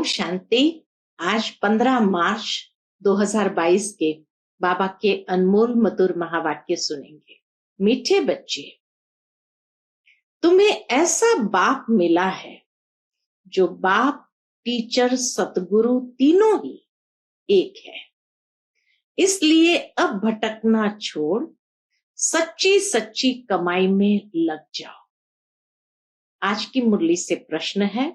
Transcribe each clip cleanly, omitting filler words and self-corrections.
शांति। आज 15 मार्च 2022 के बाबा के अनमोल मधुर महावाक्य सुनेंगे। मीठे बच्चे, तुम्हें ऐसा बाप मिला है जो बाप, टीचर, सतगुरु तीनों ही एक है। इसलिए अब भटकना छोड़ सच्ची सच्ची कमाई में लग जाओ। आज की मुरली से प्रश्न है,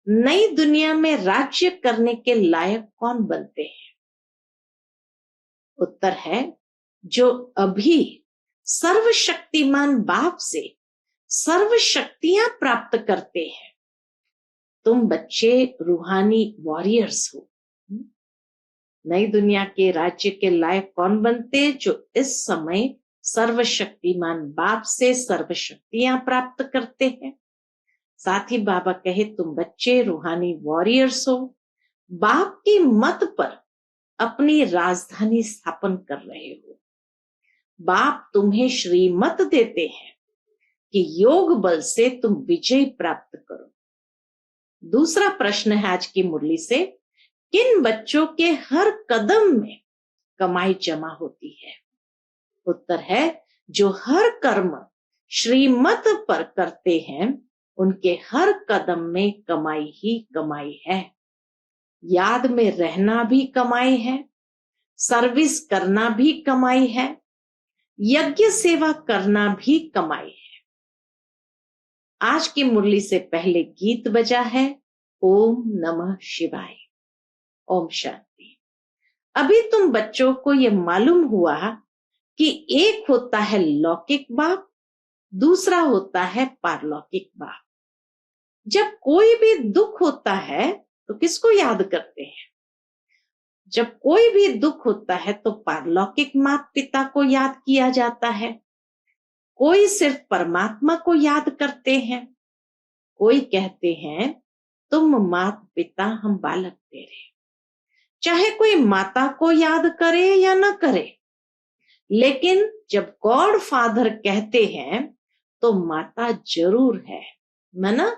नई दुनिया में राज्य करने के लायक कौन बनते हैं? उत्तर है, जो अभी सर्वशक्तिमान बाप से सर्व शक्तियां प्राप्त करते हैं। तुम बच्चे रूहानी वॉरियर्स हो। नई दुनिया के राज्य के लायक कौन बनते? जो इस समय सर्वशक्तिमान बाप से सर्व शक्तियां प्राप्त करते हैं। साथ ही बाबा कहे, तुम बच्चे रूहानी वॉरियर्स हो, बाप की मत पर अपनी राजधानी स्थापन कर रहे हो। बाप तुम्हें श्रीमत देते हैं कि योग बल से तुम विजय प्राप्त करो। दूसरा प्रश्न है आज की मुरली से, किन बच्चों के हर कदम में कमाई जमा होती है? उत्तर है, जो हर कर्म श्रीमत पर करते हैं उनके हर कदम में कमाई ही कमाई है। याद में रहना भी कमाई है, सर्विस करना भी कमाई है, यज्ञ सेवा करना भी कमाई है। आज की मुरली से पहले गीत बजा है, ओम नमः शिवाय। ओम शांति। अभी तुम बच्चों को यह मालूम हुआ कि एक होता है लौकिक बाप, दूसरा होता है पारलौकिक बाप। जब कोई भी दुख होता है तो किसको याद करते हैं? जब कोई भी दुख होता है तो पारलौकिक माता पिता को याद किया जाता है। कोई सिर्फ परमात्मा को याद करते हैं। कोई कहते हैं, तुम माता पिता हम बालक तेरे। चाहे कोई माता को याद करे या न करे, लेकिन जब गॉड फादर कहते हैं तो माता जरूर है। माना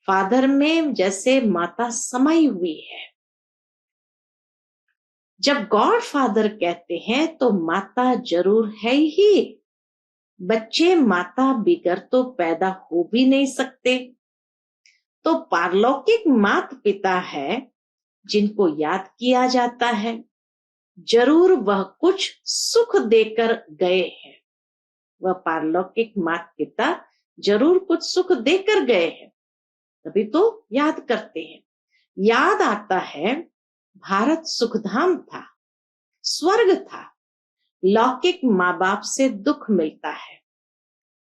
फादर में जैसे माता समाई हुई है। जब गॉड फादर कहते हैं तो माता जरूर है ही। बच्चे माता बिगर तो पैदा हो भी नहीं सकते। तो पारलौकिक माता पिता है जिनको याद किया जाता है। जरूर वह कुछ सुख देकर गए हैं। वह पारलौकिक माता पिता जरूर कुछ सुख देकर गए हैं, तभी तो याद करते हैं। याद आता है, भारत सुखधाम था, स्वर्ग था। लौकिक माँ बाप से दुख मिलता है,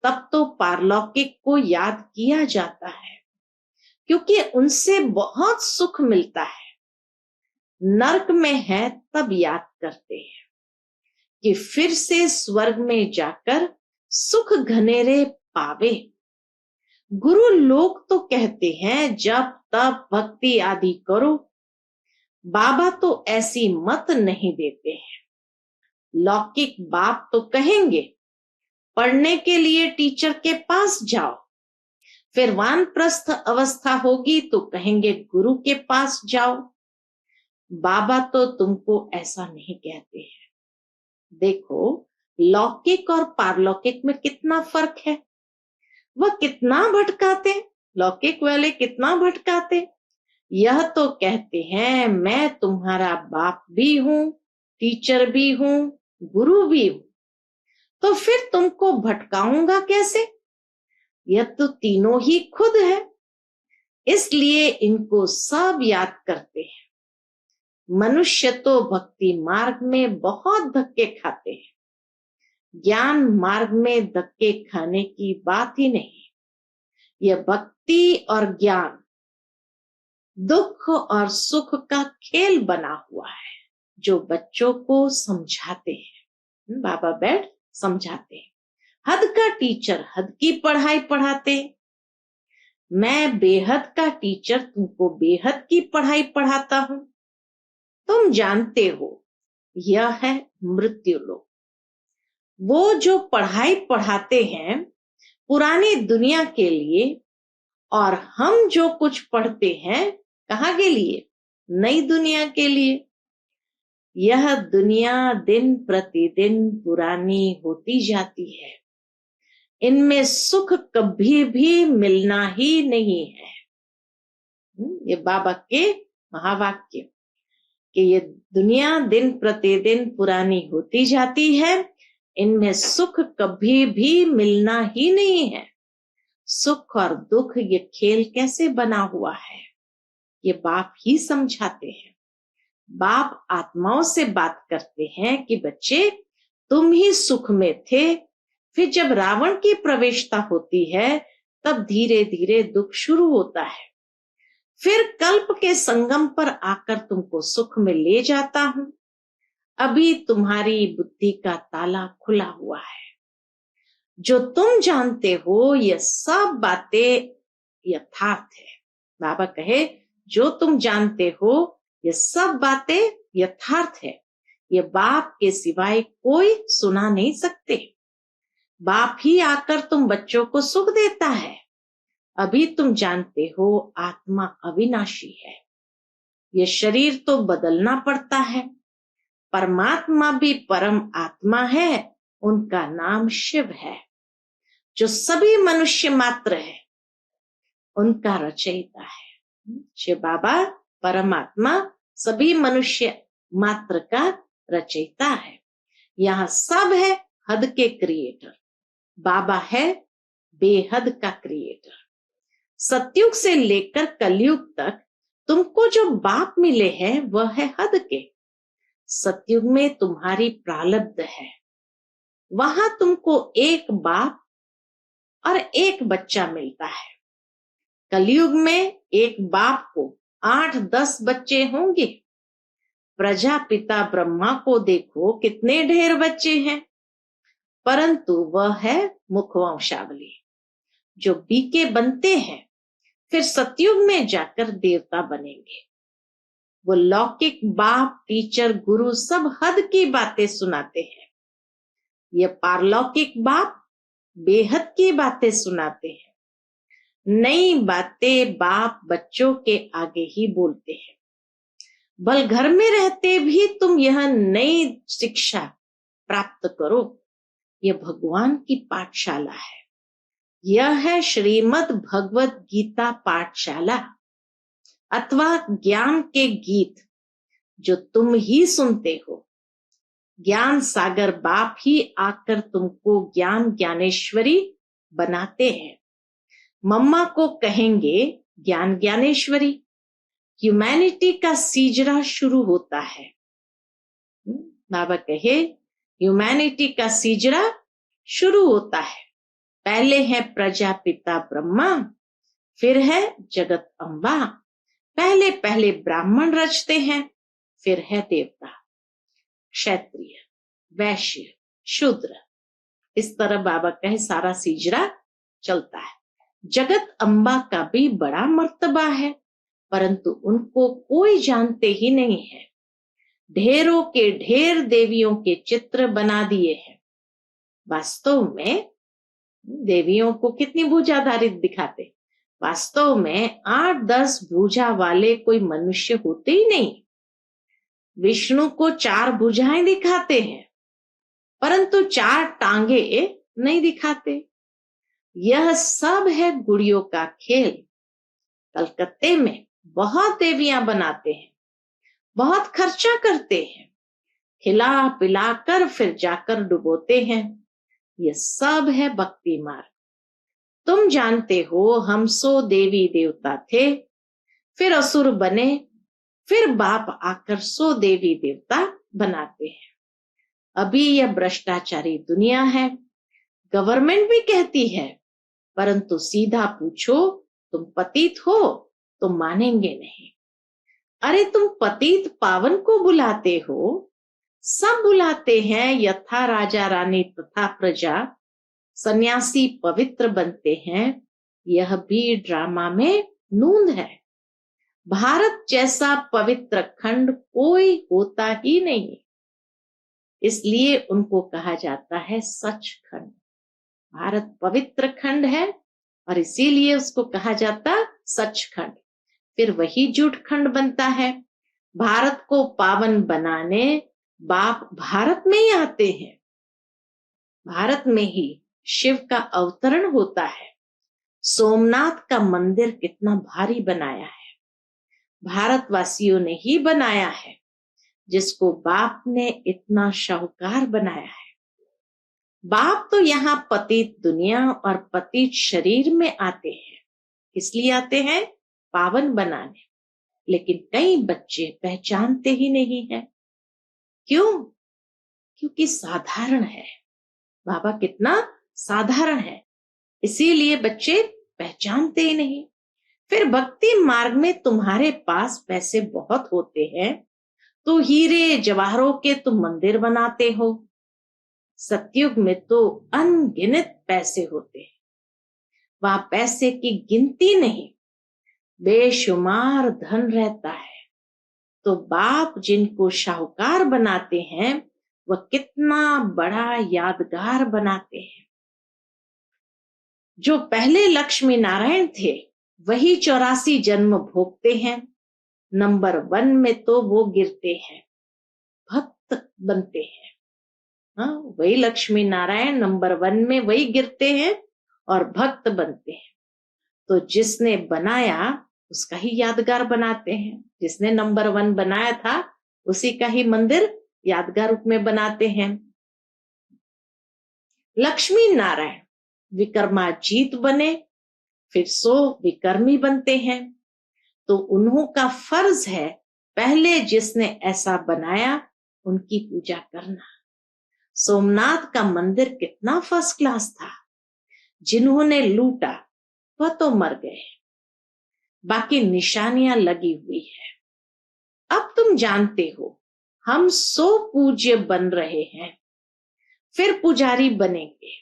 तब तो पारलौकिक को याद किया जाता है, क्योंकि उनसे बहुत सुख मिलता है। नरक में है तब याद करते हैं कि फिर से स्वर्ग में जाकर सुख घनेरे पावे। गुरु लोग तो कहते हैं जब तब भक्ति आदि करो। बाबा तो ऐसी मत नहीं देते हैं। लौकिक बाप तो कहेंगे, पढ़ने के लिए टीचर के पास जाओ। फिर वानप्रस्थ अवस्था होगी तो कहेंगे गुरु के पास जाओ। बाबा तो तुमको ऐसा नहीं कहते हैं। देखो, लौकिक और पारलौकिक में कितना फर्क है। वह कितना भटकाते, लौकिक वाले कितना भटकाते। यह तो कहते हैं, मैं तुम्हारा बाप भी हूं, टीचर भी हूं, गुरु भी हूं। तो फिर तुमको भटकाऊंगा कैसे? यह तो तीनों ही खुद है। इसलिए इनको सब याद करते हैं। मनुष्य तो भक्ति मार्ग में बहुत धक्के खाते हैं। ज्ञान मार्ग में धक्के खाने की बात ही नहीं। यह भक्ति और ज्ञान दुख और सुख का खेल बना हुआ है, जो बच्चों को समझाते हैं। बाबा बैठ समझाते हैं। हद का टीचर हद की पढ़ाई पढ़ाते। मैं बेहद का टीचर तुमको बेहद की पढ़ाई पढ़ाता हूं। तुम जानते हो, यह है मृत्यु लोक। वो जो पढ़ाई पढ़ाते हैं पुरानी दुनिया के लिए, और हम जो कुछ पढ़ते हैं कहाँ के लिए? नई दुनिया के लिए। यह दुनिया दिन प्रतिदिन पुरानी होती जाती है, इनमें सुख कभी भी मिलना ही नहीं है। ये बाबा के महावाक्य कि ये दुनिया दिन प्रतिदिन पुरानी होती जाती है, इनमें सुख कभी भी मिलना ही नहीं है। सुख और दुख ये खेल कैसे बना हुआ है, ये बाप ही समझाते हैं। बाप आत्माओं से बात करते हैं कि बच्चे तुम ही सुख में थे, फिर जब रावण की प्रवेशता होती है तब धीरे धीरे दुख शुरू होता है, फिर कल्प के संगम पर आकर तुमको सुख में ले जाता हूं। अभी तुम्हारी बुद्धि का ताला खुला हुआ है। जो तुम जानते हो ये सब बातें यथार्थ है। बाबा कहे जो तुम जानते हो ये सब बातें यथार्थ है, ये बाप के सिवाय कोई सुना नहीं सकते। बाप ही आकर तुम बच्चों को सुख देता है। अभी तुम जानते हो आत्मा अविनाशी है, ये शरीर तो बदलना पड़ता है। परमात्मा भी परम आत्मा है, उनका नाम शिव है, जो सभी मनुष्य मात्र है उनका रचयिता है। शिव बाबा परमात्मा सभी मनुष्य मात्र का रचयिता है। यहाँ सब है हद के क्रिएटर, बाबा है बेहद का क्रिएटर। सतयुग से लेकर कलयुग तक तुमको जो बाप मिले हैं वह है हद के। सतयुग में तुम्हारी प्रारब्ध है, वहां तुमको एक बाप और एक बच्चा मिलता है। कलयुग में एक बाप को 8-10 बच्चे होंगे। प्रजापिता ब्रह्मा को देखो कितने ढेर बच्चे हैं, परंतु वह है मुखवंशावली। जो बीके बनते हैं फिर सतयुग में जाकर देवता बनेंगे। वो लौकिक बाप टीचर गुरु सब हद की बातें सुनाते हैं, ये पारलौकिक बाप बेहद की बातें सुनाते हैं। नई बातें बाप बच्चों के आगे ही बोलते हैं। भल घर में रहते भी तुम यह नई शिक्षा प्राप्त करो। यह भगवान की पाठशाला है, यह है श्रीमद् भगवत गीता पाठशाला अथवा ज्ञान के गीत जो तुम ही सुनते हो। ज्ञान सागर बाप ही आकर तुमको ज्ञान ज्ञानेश्वरी बनाते हैं। मम्मा को कहेंगे ज्ञान ज्ञानेश्वरी। ह्यूमैनिटी का सीजरा शुरू होता है। बाबा कहे ह्यूमैनिटी का सीजरा शुरू होता है। पहले है प्रजापिता ब्रह्मा, फिर है जगत अम्बा। पहले पहले ब्राह्मण रचते हैं, फिर है देवता, क्षत्रिय, वैश्य, शूद्र। इस तरह बाबा कहे सारा सीजरा चलता है। जगत अम्बा का भी बड़ा मर्तबा है, परंतु उनको कोई जानते ही नहीं है। ढेरों के ढेर देवियों के चित्र बना दिए हैं। वास्तव में देवियों को कितनी भुजाधारित दिखाते, वास्तव में 8-10 भुजा वाले कोई मनुष्य होते ही नहीं। विष्णु को 4 भुजाएं दिखाते हैं, परंतु 4 टांगे नहीं दिखाते। यह सब है गुड़ियों का खेल। कलकत्ते में बहुत देवियां बनाते हैं, बहुत खर्चा करते हैं, खिला पिलाकर फिर जाकर डुबोते हैं। यह सब है भक्ति मार्ग। तुम जानते हो हम 100 देवी देवता थे, फिर असुर बने, फिर बाप आकर 100 देवी देवता बनाते हैं। अभी यह भ्रष्टाचारी दुनिया है। गवर्नमेंट भी कहती है, परंतु सीधा पूछो तुम पतित हो तो मानेंगे नहीं। अरे तुम पतित पावन को बुलाते हो, सब बुलाते हैं। यथा राजा रानी तथा प्रजा सन्यासी पवित्र बनते हैं, यह भी ड्रामा में नूंद है। भारत जैसा पवित्र खंड कोई होता ही नहीं, इसलिए उनको कहा जाता है सचखंड। भारत पवित्र खंड है और इसीलिए उसको कहा जाता सचखंड। फिर वही जूठ खंड बनता है। भारत को पावन बनाने बाप भारत में ही आते हैं। भारत में ही शिव का अवतरण होता है। सोमनाथ का मंदिर कितना भारी बनाया है, भारतवासियों ने ही बनाया है, जिसको बाप ने इतना शाहूकार बनाया है। बाप तो यहाँ पतित दुनिया और पतित शरीर में आते हैं। इसलिए आते हैं पावन बनाने। लेकिन कई बच्चे पहचानते ही नहीं है। क्यों? क्योंकि साधारण है। बाबा कितना साधारण है, इसीलिए बच्चे पहचानते ही नहीं। फिर भक्ति मार्ग में तुम्हारे पास पैसे बहुत होते हैं तो हीरे जवाहरों के तुम मंदिर बनाते हो। सतयुग में तो अनगिनत पैसे होते हैं, वहां पैसे की गिनती नहीं, बेशुमार धन रहता है। तो बाप जिनको शाहूकार बनाते हैं वह कितना बड़ा यादगार बनाते हैं। जो पहले लक्ष्मी नारायण थे वही 84 जन्म भोगते हैं। नंबर 1 में तो वो गिरते हैं, भक्त बनते हैं। हाँ, वही लक्ष्मी नारायण नंबर 1 में वही गिरते हैं और भक्त बनते हैं। तो जिसने बनाया उसका ही यादगार बनाते हैं। जिसने नंबर 1 बनाया था उसी का ही मंदिर यादगार रूप में बनाते हैं। लक्ष्मी नारायण विक्रमाजीत बने, फिर 100 विक्रमी बनते हैं। तो उन्हों का फर्ज है पहले जिसने ऐसा बनाया उनकी पूजा करना। सोमनाथ का मंदिर कितना फर्स्ट क्लास था। जिन्होंने लूटा वह तो मर गए, बाकी निशानियां लगी हुई है। अब तुम जानते हो हम 100 पूज्य बन रहे हैं, फिर पुजारी बनेंगे,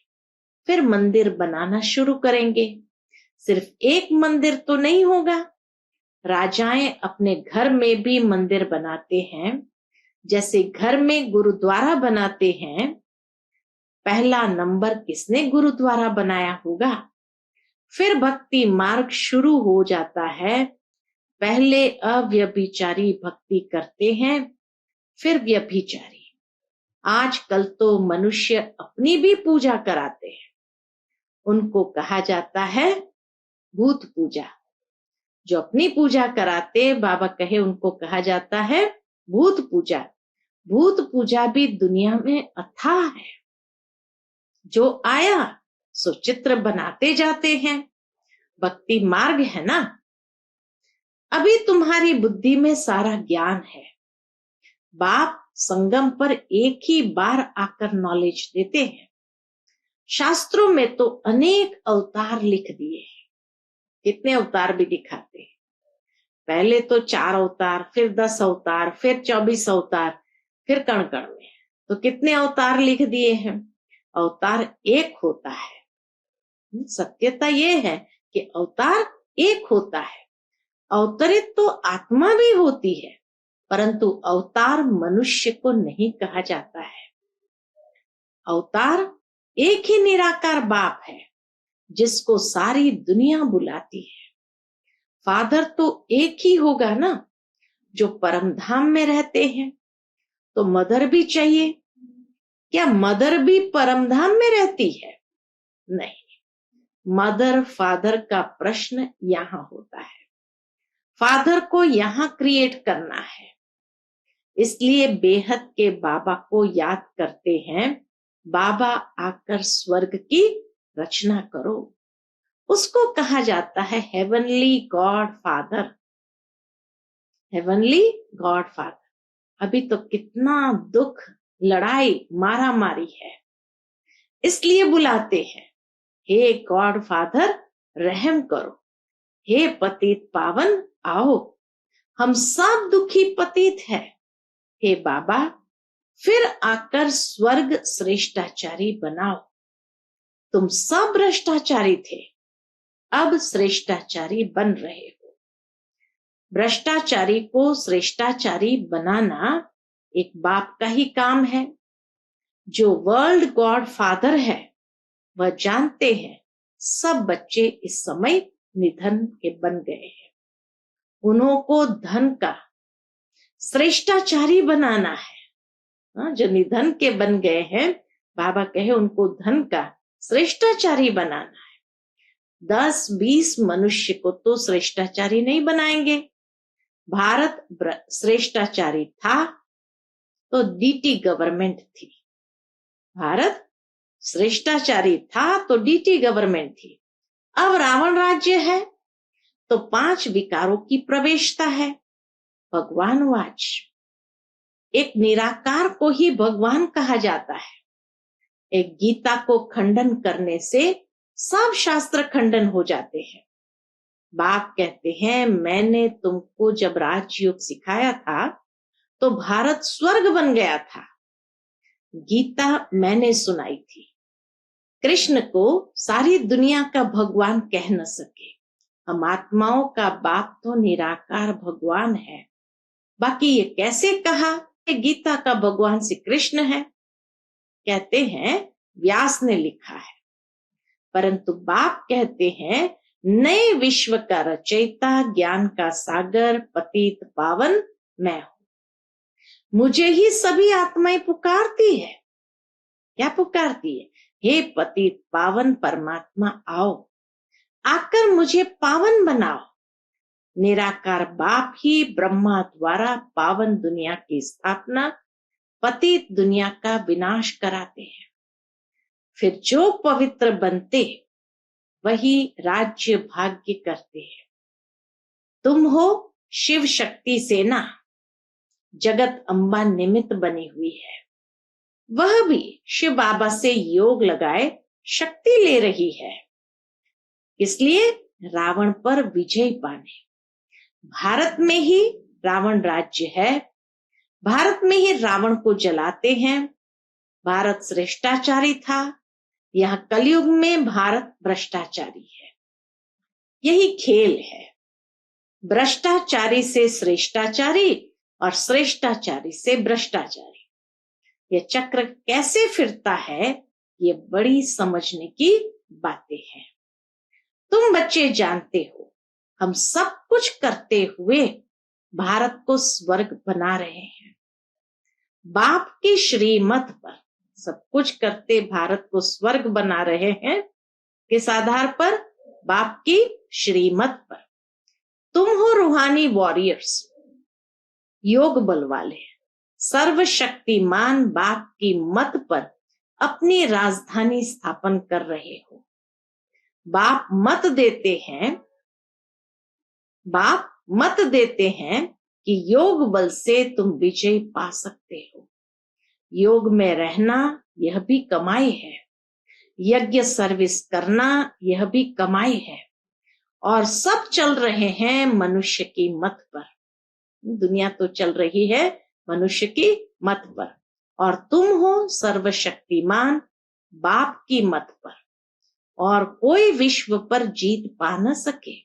फिर मंदिर बनाना शुरू करेंगे। सिर्फ एक मंदिर तो नहीं होगा। राजाएं अपने घर में भी मंदिर बनाते हैं, जैसे घर में गुरुद्वारा बनाते हैं। पहला नंबर किसने गुरुद्वारा बनाया होगा? फिर भक्ति मार्ग शुरू हो जाता है। पहले अव्यभिचारी भक्ति करते हैं, फिर व्यभिचारी। आजकल तो मनुष्य अपनी भी पूजा कराते हैं। उनको कहा जाता है भूत पूजा। जो अपनी पूजा कराते, बाबा कहे उनको कहा जाता है भूत पूजा। भूत पूजा भी दुनिया में अथाह है। जो आया सो चित्र बनाते जाते हैं। भक्ति मार्ग है ना। अभी तुम्हारी बुद्धि में सारा ज्ञान है। बाप संगम पर एक ही बार आकर नॉलेज देते हैं। शास्त्रों में तो अनेक अवतार लिख दिए हैं। कितने अवतार भी दिखाते हैं। पहले तो 4 अवतार, फिर 10 अवतार, फिर 24 अवतार, फिर कण कण में तो कितने अवतार लिख दिए हैं। अवतार एक होता है। सत्यता ये है कि अवतार एक होता है। अवतरित तो आत्मा भी होती है, परंतु अवतार मनुष्य को नहीं कहा जाता है। अवतार एक ही निराकार बाप है जिसको सारी दुनिया बुलाती है। फादर तो एक ही होगा ना, जो परम धाम में रहते हैं। तो मदर भी चाहिए। क्या मदर भी परम धाम में रहती है? नहीं। मदर फादर का प्रश्न यहां होता है। फादर को यहां क्रिएट करना है। इसलिए बेहद के बाबा को याद करते हैं। बाबा आकर स्वर्ग की रचना करो। उसको कहा जाता है heavenly God father. Heavenly God father. अभी तो कितना दुख, लड़ाई, मारा मारी है, इसलिए बुलाते हैं हे गॉड फादर रहम करो। हे पतित पावन आओ, हम सब दुखी पतित है। हे बाबा फिर आकर स्वर्ग श्रेष्ठाचारी बनाओ। तुम सब भ्रष्टाचारी थे, अब श्रेष्ठाचारी बन रहे हो। भ्रष्टाचारी को श्रेष्ठाचारी बनाना एक बाप का ही काम है। जो वर्ल्ड गॉड फादर है वह जानते हैं सब बच्चे इस समय निधन के बन गए हैं। उन्हों को धन का श्रेष्ठाचारी बनाना है। जो निधन के बन गए हैं, बाबा कहे उनको धन का श्रेष्ठाचारी बनाना है। 10-20 मनुष्य को तो श्रेष्ठाचारी नहीं बनाएंगे। भारत श्रेष्ठाचारी था तो डीटी गवर्नमेंट थी। भारत श्रेष्ठाचारी था तो डीटी गवर्नमेंट थी। अब रावण राज्य है तो 5 विकारों की प्रवेशता है। भगवान वाच, एक निराकार को ही भगवान कहा जाता है। एक गीता को खंडन करने से सब शास्त्र खंडन हो जाते हैं। बाप कहते हैं, मैंने तुमको जब राजयोग सिखाया था तो भारत स्वर्ग बन गया था। गीता मैंने सुनाई थी। कृष्ण को सारी दुनिया का भगवान कह न सके। हम आत्माओं का बाप तो निराकार भगवान है। बाकी ये कैसे कहा कि गीता का भगवान श्री कृष्ण है? कहते हैं व्यास ने लिखा है, परंतु बाप कहते हैं नए विश्व का रचयिता, ज्ञान का सागर, पतित पावन मैं हूं। मुझे ही सभी आत्माएं पुकारती है। क्या पुकारती है? हे पतित पावन परमात्मा, आओ, आकर मुझे पावन बनाओ। निराकार बाप ही ब्रह्मा द्वारा पावन दुनिया की स्थापना, पतित दुनिया का विनाश कराते हैं। फिर जो पवित्र बनते वही राज्य भाग्य करते हैं। तुम हो शिव शक्ति सेना, जगत अम्बा निमित्त बनी हुई है। वह भी शिव बाबा से योग लगाए शक्ति ले रही है, इसलिए रावण पर विजय पाने। भारत में ही रावण राज्य है। भारत में ही रावण को जलाते हैं। भारत श्रेष्ठाचारी था, यह कलयुग में भारत भ्रष्टाचारी है। यही खेल है, भ्रष्टाचारी से श्रेष्ठाचारी और श्रेष्ठाचारी से भ्रष्टाचारी। यह चक्र कैसे फिरता है, ये बड़ी समझने की बातें हैं। तुम बच्चे जानते हो, हम सब कुछ करते हुए भारत को स्वर्ग बना रहे हैं। बाप की श्रीमत पर सब कुछ करते भारत को स्वर्ग बना रहे हैं। किस आधार पर? बाप की श्रीमत पर। तुम हो रूहानी वॉरियर्स, योग बल वाले, सर्वशक्तिमान बाप की मत पर अपनी राजधानी स्थापन कर रहे हो। बाप मत देते हैं कि योग बल से तुम विजय पा सकते हो। योग में रहना यह भी कमाई है, यज्ञ सर्विस करना यह भी कमाई है। और सब चल रहे हैं मनुष्य की मत पर। दुनिया तो चल रही है मनुष्य की मत पर, और तुम हो सर्वशक्तिमान बाप की मत पर, और कोई विश्व पर जीत पा न सके।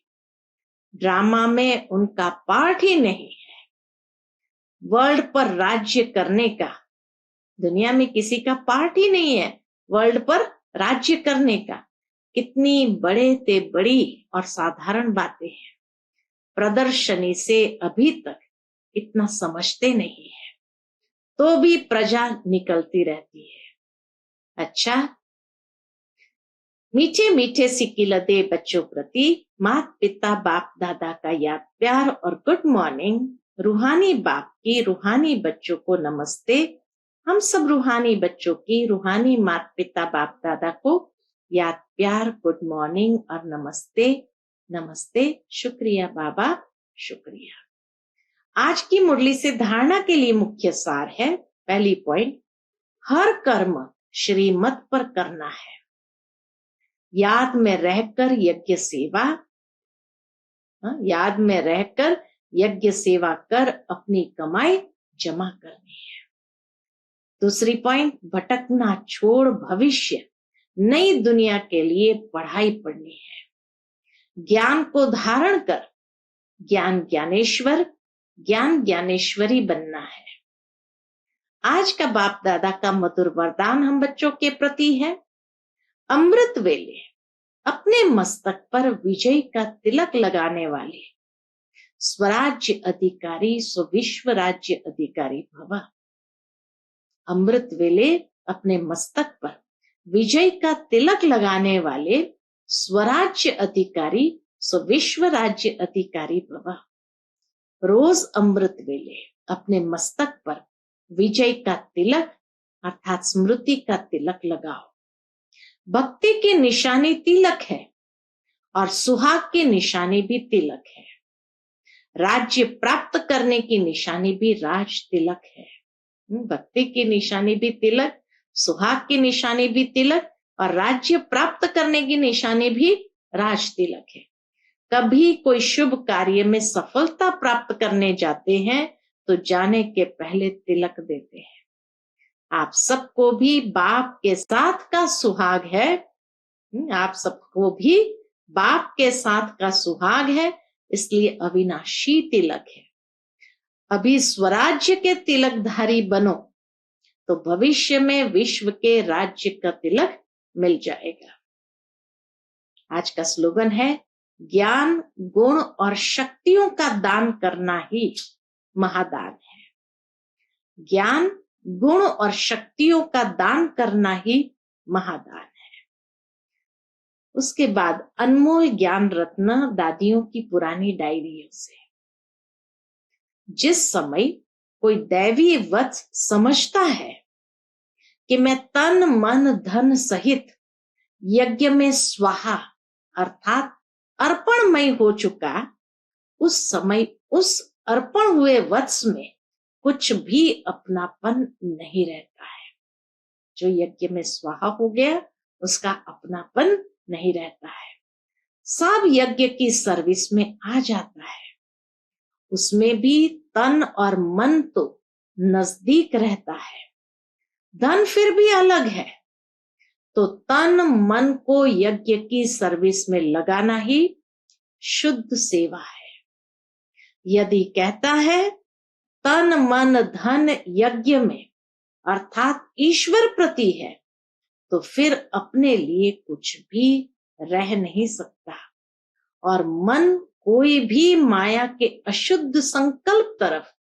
ड्रामा में उनका पार्ट ही नहीं है। वर्ल्ड पर राज्य करने का दुनिया में किसी का पार्ट ही नहीं है। वर्ल्ड पर राज्य करने का कितनी बड़े ते बड़ी और साधारण बातें हैं। प्रदर्शनी से अभी तक इतना समझते नहीं है, तो भी प्रजा निकलती रहती है। अच्छा, मीठे मीठे सिक्किल दे बच्चों प्रति माता पिता बाप दादा का याद प्यार और गुड मॉर्निंग। रूहानी बाप की रूहानी बच्चों को नमस्ते। हम सब रूहानी बच्चों की रूहानी माता पिता बाप दादा को याद प्यार, गुड मॉर्निंग और नमस्ते। नमस्ते, शुक्रिया बाबा, शुक्रिया। आज की मुरली से धारणा के लिए मुख्य सार है। पहली पॉइंट, हर कर्म श्रीमत पर करना है। याद में रहकर यज्ञ सेवा, याद में रहकर यज्ञ सेवा कर अपनी कमाई जमा करनी है। दूसरी पॉइंट, भटकना छोड़ भविष्य नई दुनिया के लिए पढ़ाई पढ़नी है। ज्ञान को धारण कर ज्ञान ज्ञानेश्वर, ज्ञान ज्ञानेश्वरी बनना है। आज का बाप दादा का मधुर वरदान हम बच्चों के प्रति है। अमृत वेले अपने मस्तक पर विजय का तिलक लगाने वाले स्वराज्य अधिकारी सो विश्व राज्य अधिकारी भव। अमृत वेले अपने मस्तक पर विजय का तिलक लगाने वाले स्वराज्य अधिकारी सो विश्व राज्य अधिकारी भव। रोज अमृत वेले अपने मस्तक पर विजय का तिलक अर्थात स्मृति का तिलक लगाओ। भक्ति की निशानी तिलक है और सुहाग की निशानी भी तिलक है। राज्य प्राप्त करने की निशानी भी राज तिलक है। भक्ति की निशानी भी तिलक, सुहाग की निशानी भी तिलक और राज्य प्राप्त करने की निशानी भी राज तिलक है। कभी कोई शुभ कार्य में सफलता प्राप्त करने जाते हैं तो जाने के पहले तिलक देते हैं। आप सबको भी बाप के साथ का सुहाग है। आप सबको भी बाप के साथ का सुहाग है, इसलिए अविनाशी तिलक है। अभी स्वराज्य के तिलकधारी बनो तो भविष्य में विश्व के राज्य का तिलक मिल जाएगा। आज का स्लोगन है, ज्ञान, गुण और शक्तियों का दान करना ही महादान है। ज्ञान, गुण और शक्तियों का दान करना ही महादान है। उसके बाद अनमोल ज्ञान रत्न दादियों की पुरानी डायरियों से। जिस समय कोई दैवी वत समझता है कि मैं तन मन धन सहित यज्ञ में स्वाहा अर्थात अर्पणमय हो चुका, उस समय उस अर्पण हुए वत्स में कुछ भी अपनापन नहीं रहता है। जो यज्ञ में स्वाहा हो गया उसका अपनापन नहीं रहता है। सब यज्ञ की सर्विस में आ जाता है। उसमें भी तन और मन तो नजदीक रहता है। धन फिर भी अलग है। तो तन मन को यज्ञ की सर्विस में लगाना ही शुद्ध सेवा है। यदि कहता है तन मन धन यज्ञ में अर्थात ईश्वर प्रति है, तो फिर अपने लिए कुछ भी रह नहीं सकता और मन कोई भी माया के अशुद्ध संकल्प तरफ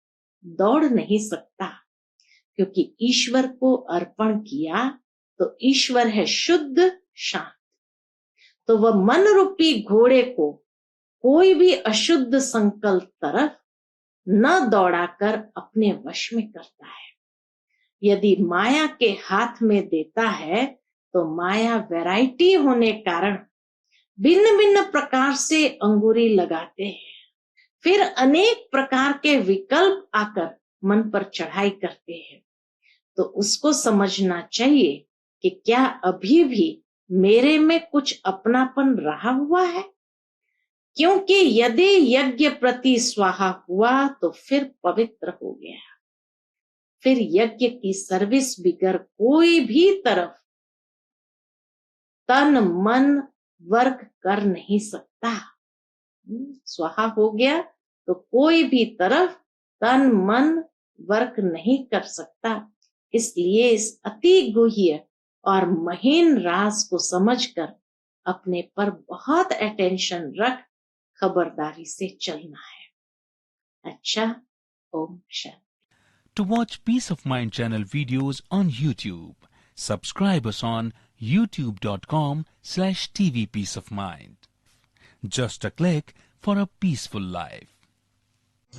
दौड़ नहीं सकता, क्योंकि ईश्वर को अर्पण किया तो ईश्वर है शुद्ध शांत। तो वह मन रूपी घोड़े को कोई भी अशुद्ध संकल्प तरफ न दौड़ाकर अपने वश में करता है। यदि माया के हाथ में देता है तो माया वैरायटी होने कारण भिन्न भिन्न प्रकार से अंगूरी लगाते हैं, फिर अनेक प्रकार के विकल्प आकर मन पर चढ़ाई करते हैं। तो उसको समझना चाहिए कि क्या अभी भी मेरे में कुछ अपनापन रहा हुआ है, क्योंकि यदि यज्ञ प्रति स्वाहा हुआ तो फिर पवित्र हो गया। फिर यज्ञ की सर्विस बिगर कोई भी तरफ तन मन वर्क कर नहीं सकता। स्वाहा हो गया तो कोई भी तरफ तन मन वर्क नहीं कर सकता। इसलिए इस अति गुह्य और महीन राज को समझकर अपने पर बहुत अटेंशन रख खबरदारी से चलना है। अच्छा, Om Shanti. To watch Peace of Mind channel videos on YouTube, subscribe us on youtube.com/tvpeaceofmind. Just a click for a peaceful life.